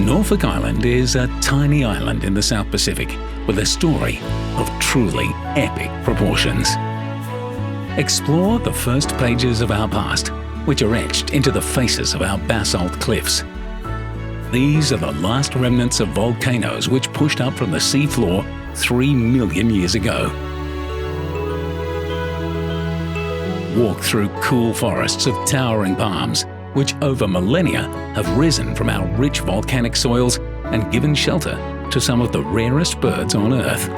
Norfolk Island is a tiny island in the South Pacific with a story of truly epic proportions. Explore the first pages of our past, which are etched into the faces of our basalt cliffs. These are the last remnants of volcanoes which pushed up from the seafloor 3 million years ago. Walk through cool forests of towering palms, which over millennia have risen from our rich volcanic soils and given shelter to some of the rarest birds on Earth.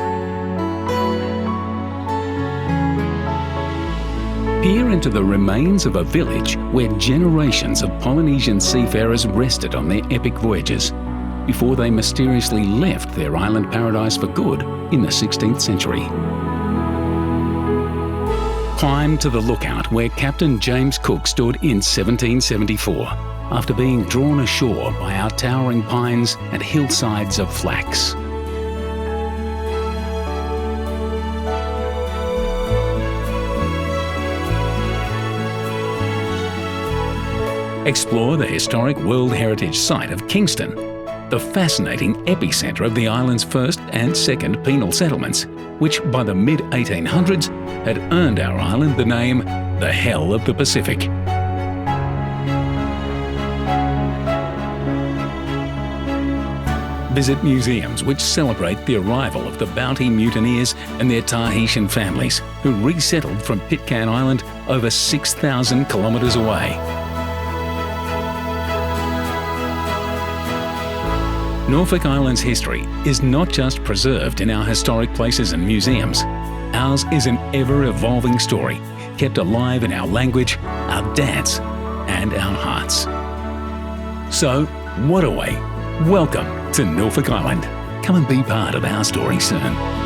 Peer into the remains of a village where generations of Polynesian seafarers rested on their epic voyages before they mysteriously left their island paradise for good in the 16th century. Climb to the lookout where Captain James Cook stood in 1774 after being drawn ashore by our towering pines and hillsides of flax. Explore the historic World Heritage Site of Kingston, the fascinating epicentre of the island's first and second penal settlements, which by the mid-1800s had earned our island the name the Hell of the Pacific. Visit museums which celebrate the arrival of the Bounty mutineers and their Tahitian families, who resettled from Pitcairn Island over 6,000 kilometres away. Norfolk Island's history is not just preserved in our historic places and museums. Ours is an ever-evolving story, kept alive in our language, our dance, and our hearts. So, what a way! Welcome to Norfolk Island. Come and be part of our story soon.